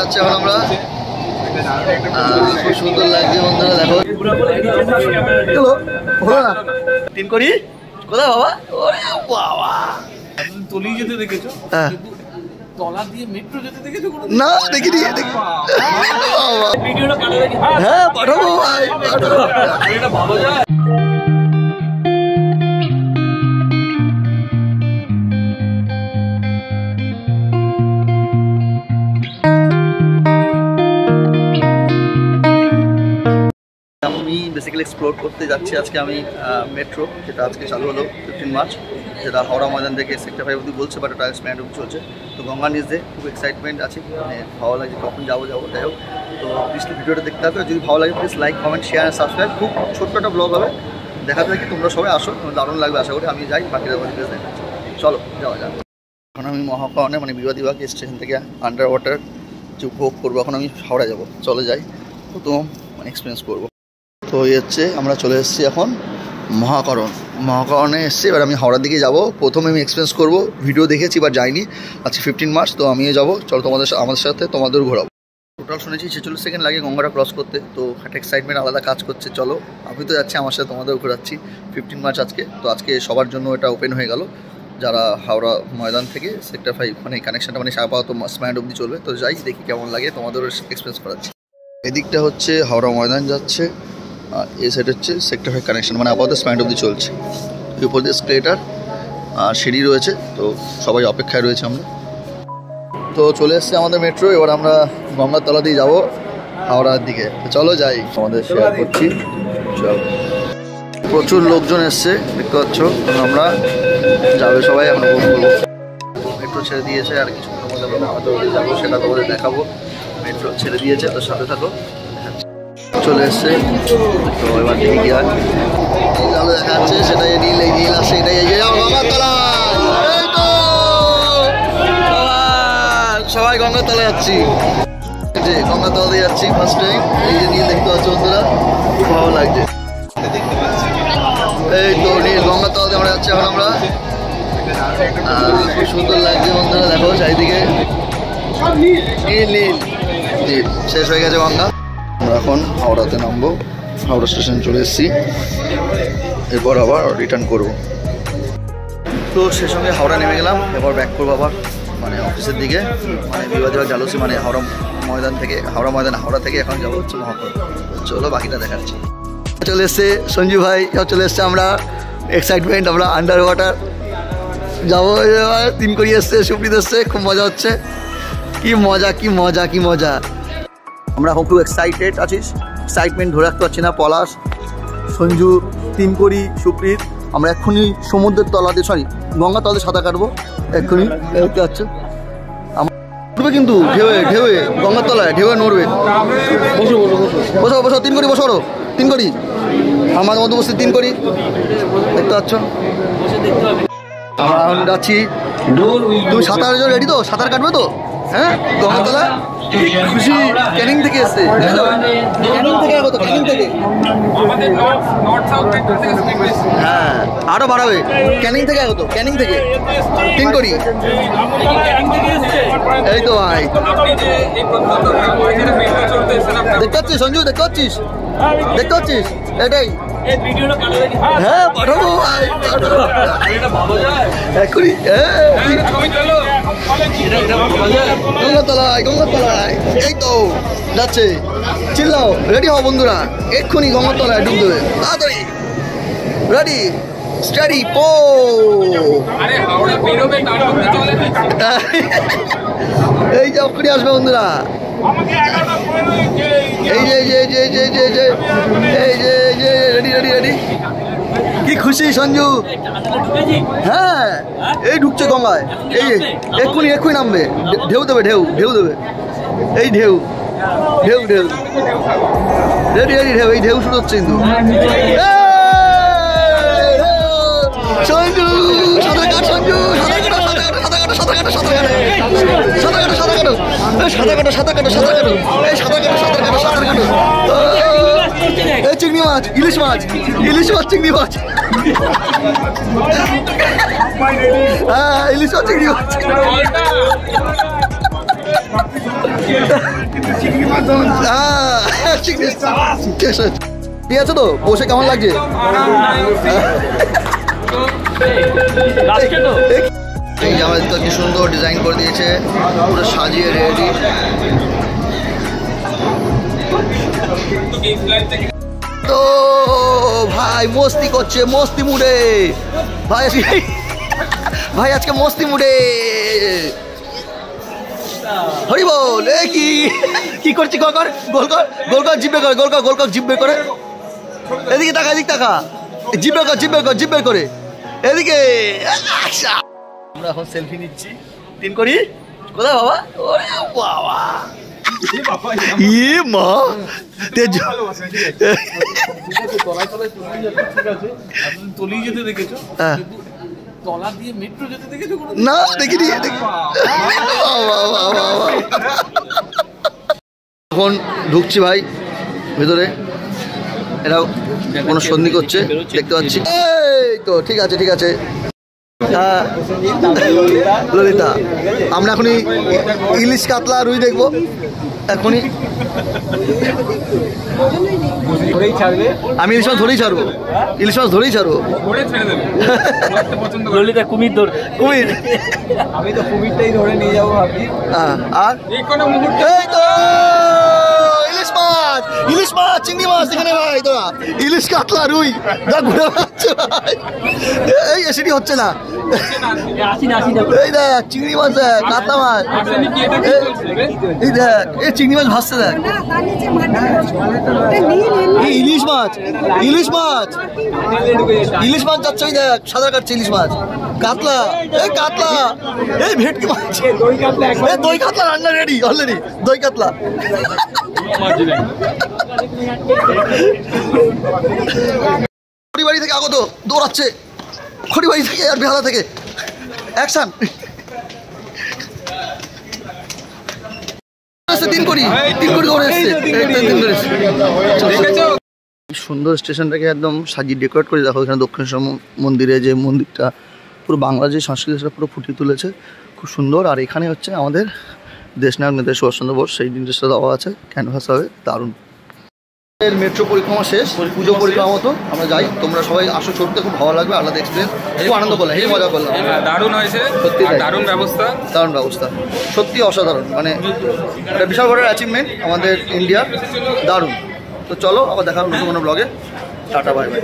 যাচ্ছি এখন আমরা। খুব সুন্দর লাগছে বন্ধুরা, দেখো। চলো হলো না তিন করি কোথায় বাবা? ওরে বাবা, তলিয়ে যেতে দেখেছো? হ্যাঁ তলা দিয়ে মেট্রো যেতে দেখেছো? না দেখিনি। হ্যাঁ পাঠাবো ভাই, এটা ভালো যায়। আমি বেসিক্যালি এক্সপ্লোর করতে যাচ্ছি আজকে। আমি মেট্রো, যেটা আজকে চালু হলো 15 মার্চ, যেটা হাওড়া ময়দান থেকে সেক্টর 5 অব্দি বলছে, বাট ওটা এক্সপ্যান্ড চলছে। তো গঙ্গা নিউজে খুব এক্সাইটমেন্ট আছে, মানে ভালো লাগছে কখন যাবো যাই হোক। তো প্লিজ ভিডিওটা দেখতে হবে, যদি ভালো লাগে please like comment share subscribe. খুব ছোট্ট একটা ব্লগ হবে, দেখাতে থাকি, তোমরা সবাই আসো, দারুণ লাগবে আশা করি। আমি যাই, বাকিরা প্লিজ দেখাচ্ছি। চলো যাওয়া যাক। এখন আমি মহাকারণে মানে বিবাদীবাগ স্টেশন থেকে আন্ডার ওয়াটার যে উপভোগ করবো, এখন আমি হাওড়া যাবো। চলে যাই, প্রথম মানে এক্সপিরিয়েন্স করবো। তো এই হচ্ছে আমরা চলে এসেছি এখন মহাকারণে এসেছি। এবার আমি হাওড়ার দিকে যাবো, প্রথমে আমি এক্সপিরিয়েন্স করবো। ভিডিও দেখেছি বা যাইনি, আজকে 15 মার্চ, তো আমিও যাবো। চলো আমাদের সাথে তোমাদের ঘোরাবো। টোটাল শুনেছি 46 সেকেন্ড লাগে গঙ্গাটা ক্রস করতে, তো একটা এক্সাইটমেন্ট আলাদা কাজ করছে। চলো আমি তো যাচ্ছি, আমার সাথে তোমাদেরও ঘোরাচ্ছি। 15 মার্চ আজকে, তো আজকে সবার জন্য এটা ওপেন হয়ে গেল, যারা হাওড়া ময়দান থেকে সেক্টর 5 মানে কানেকশনটা মানে আপাতত স্ট্যান্ড অবধি চলবে। তো যাই, দেখি কেমন লাগে, তোমাদেরও এক্সপিরিয়েন্স করাচ্ছি। এদিকটা হচ্ছে হাওড়া ময়দান যাচ্ছে, আর এই সাইড হচ্ছে সেক্টর 5 কানেকশন, মানে আপাতত স্ট্যান্ড অবধি চলছে। উপর দিয়ে স্কেলেটার আর সিঁড়ি রয়েছে, তো সবাই অপেক্ষায় রয়েছে আমরা। তো চলে এসছে আমাদের মেট্রো, এবার আমরা গঙ্গার তলা দিয়ে যাবো হাওড়ার দিকে। তো চলো যাই, আমাদের শেয়ার করছি। চলো, প্রচুর লোকজন এসছে দেখতে পাচ্ছ, আমরা যাবে সবাই, এখন উপভোগ করবো। মেট্রো ছেড়ে দিয়েছে, আর কিছুক্ষণের মধ্যে আমরা গঙ্গা যাবো, সেটা তোমাদের দেখাবো। মেট্রো ছেড়ে দিয়েছে, তো সাথে থাকো। চলে এসছে, তো এবার দেখি কি হয়। আলো দেখা যাচ্ছে, সেটাই নীল, এই নীল আসছে, এটাই গঙ্গাতলা। সবাই গঙ্গাতলা যাচ্ছি, গঙ্গাতলা দিয়ে যাচ্ছি ফার্স্ট টাইম। এই যে নীল দেখতে পাচ্ছ বন্ধুরা, খুব ভালো লাগছে। এই তো নীল, গঙ্গাতলা দিয়ে আমরা যাচ্ছি এখন আমরা। খুব সুন্দর লাগছে বন্ধুরা, দেখো চারিদিকে নীল নীল। জি, শেষ হয়ে গেছে গঙ্গা। আমরা এখন হাওড়াতে নামবো, হাওড়া স্টেশন চলে এসেছি, এরপর আবার রিটার্ন করবো। তো সে সঙ্গে হাওড়া নেমে গেলাম, এবার ব্যাক করবো আবার মানে অফিসের দিকে, মানে বিবাদীবাগ জালসি, মানে হাওড়া থেকে এখন যাবো হচ্ছে মহাকারণ। চলো বাকিটা দেখাচ্ছি। চলে এসছে সঞ্জু ভাই, চলে এসছে, আমরা এক্সাইটমেন্ট, আমরা আন্ডার ওয়াটার যাবো। তিন করি এসছে, সুপ্রিত এসছে, খুব মজা হচ্ছে। কি মজা কি মজা কি মজা, আমরা এখন খুব এক্সাইটেড আছিস, এক্সাইটমেন্ট ধরে রাখতে পারছি না। পলাশ, সঞ্জু, তিন করি, সুপ্রিত, আমরা এক্ষুনি সমুদ্রের তলাতে, গঙ্গার তলাতে সাঁতার কাটবো এক্ষুনি, দেখতে পাচ্ছ। নড়বে কিন্তু ঢেউয়ে ঢেউয়ে, গঙ্গার তলায় ঢেউয়ে নড়বে। বসো বসো, তিন করি বসো, তিন করি আমার মধ্যে বসে, তিন করি দেখতে পাচ্ছ। আমরা এখন যাচ্ছি, তুমি সাঁতারের জন্য রেডি তো? সাঁতার কাটবে তো? হ্যাঁ, গঙ্গাতলা খুশি ক্যানিং থেকে এসছে, ক্যানিং থেকে আগত, ক্যানিং থেকে। হ্যাঁ আরো বাড়াবে, ক্যানিং থেকে আগত, ক্যানিং থেকে তিন করি। এই তো ভাই দেখতে পাচ্ছিস সঞ্জু, দেখতে পাচ্ছিস, দেখতে পাচ্ছিস, এটাই। হ্যাঁ পাঠাবো ভাই, এক্ষুনি। গঙ্গাতলায় গঙ্গাতলায়, এই তো যাচ্ছে, চিল্লাও, রেডি হও বন্ধুরা, এক্ষুনি গঙ্গাতলায় ডুব দেবে, তাড়াতাড়ি রেডি স্টাডি পো। এই যে এক্ষুনি আসবে বন্ধুরা, এই যে এই যে এই যে এই যে এই যে এই যে এই যে রেডি রেডি রেডি। কি খুশি সঞ্জু, হ্যাঁ এই ঢুকছে গঙ্গায়, এই এক্ষুনি এক্ষুনি নামবে, ঢেউ দেবে, ঢেউ দেবে, এই ঢেউ ঢেউ ঢেউ রেডি রেডি, ঢেউ, এই ঢেউ শুরু হচ্ছে কিন্তু। সঞ্জু সাঁতার কাট, সঞ্জু সাঁতার কাটো, সাঁতার কাটো, সাঁতার কাটো, সাঁতার কাটো, সাঁতার কাটো, সাঁতার কাটো, সাঁতার কাটো, সাঁতার কাটো, সাঁতার কাটো, এই সাঁতার কাটো, সাঁতার কাটো, সাঁতার কাটো। এই চিংড়ি মাছ, ইলিশ মাছ, ইলিশ মাছ, চিংড়ি মাছ, হ্যাঁ ইলিশ মাছ, চিংড়ি মাছ। ঠিক আছে তো বসে কেমন লাগছে? এই জামা তো কি সুন্দর ডিজাইন করে দিয়েছে, পুরো সাজিয়ে রেডি। তো ভাই মস্তি করছে, মস্তি মুডে ভাই, ভাই আজকে মস্তি মুডে। হরি বল। এ কি করছি? গোল কর, গোল কর, গোল কর, জিভ বের করে, গোল কর, গোল কর, জিভ বের করে। এদিকে তাকা, এদিকে তাকা, জিভ বের কর, জিভ বের কর, জিভ বের করে এদিকে। আমরা এখন সেলফি নিচ্ছি, তিন করি। কোথায় বাবা? ওরে বাবা, ই মা তেজ তলিয়ে যেতে দেখেছো, তলা দিয়ে মেট্রো যেতে দেখেছো? না দেখিনি। এখন ঢুকছি ভাই ভেতরে, এরা কোনো সন্ধি করছে দেখতে পাচ্ছি। এই তো ঠিক আছে, ঠিক আছে। হ্যাঁ ললিতা, আমরা এখনই ইলিশ কাতলা রুই দেখবো এখনই। আমি ইলিশ মাছ ধরেই ছাড়বো, ইলিশ মাছ ধরেই ছাড়বো। ললিতা কুমির ধর, কুমির, আমি তো কুমিরটাই ধরে নিয়ে যাবো ভাবছি। আর এই তো ইলিশ মাছ, ইলিশ মাছ, চিংড়ি মাছ এখানে ভাই, তোরা ইলিশ কাতলা রুই যা ঘুরে বেড়াচ্ছে ভাই। এই এসিডি হচ্ছে না, এই দেখ চিংড়ি মাছ, দেখ কাতলা মাছ, এই দেখ এই চিংড়ি মাছ ভাসছে, দেখ এই ইলিশ মাছ, ইলিশ মাছ, ইলিশ মাছ যাচ্ছে, ওই দেখ সাঁতার কাটছে ইলিশ মাছ। কাতলা, এই কাতলা, এই ভেটকি মাছ, এই দই কাতলা রান্না রেডি অলরেডি, দই কাতলা। খড়িবাড়ি থেকে আগত দৌড়াচ্ছে, খড়িবাড়ি থেকে আর বেহালা থেকে অ্যাকশন। তিন করি দৌড়ে এসছে, সুন্দর স্টেশনটাকে একদম সাজিয়ে ডেকোরেট করে দেখো। এখানে দক্ষিণেশ্বর মন্দিরে যে মন্দিরটা পুরো বাংলা যে সংস্কৃতি সেটা পুরো ফুটিয়ে তুলেছে, খুব সুন্দর। আর এখানে হচ্ছে আমাদের দেশনায়ক নেতা সুভাষচন্দ্র বোস, সেই জিনিসটা দেওয়া আছে ক্যানভাস হবে, দারুণ। মেট্রো পরিক্রমা শেষ, পুজো পরিক্রমা মতো আমরা যাই। তোমরা সবাই আসো, চড়তে খুব ভালো লাগবে, আলাদা এক্সপিরিয়েন্স, খুব আনন্দ করলাম, এই মজা করলাম। দারুণ হয়েছে, সত্যি দারুণ ব্যবস্থা, দারুণ ব্যবস্থা, সত্যি অসাধারণ। মানে একটা বিশাল বড় অ্যাচিভমেন্ট আমাদের ইন্ডিয়ার, দারুণ। তো চলো আবার দেখা হবে নতুন কোনো ব্লগে, টাটা বাই বাই।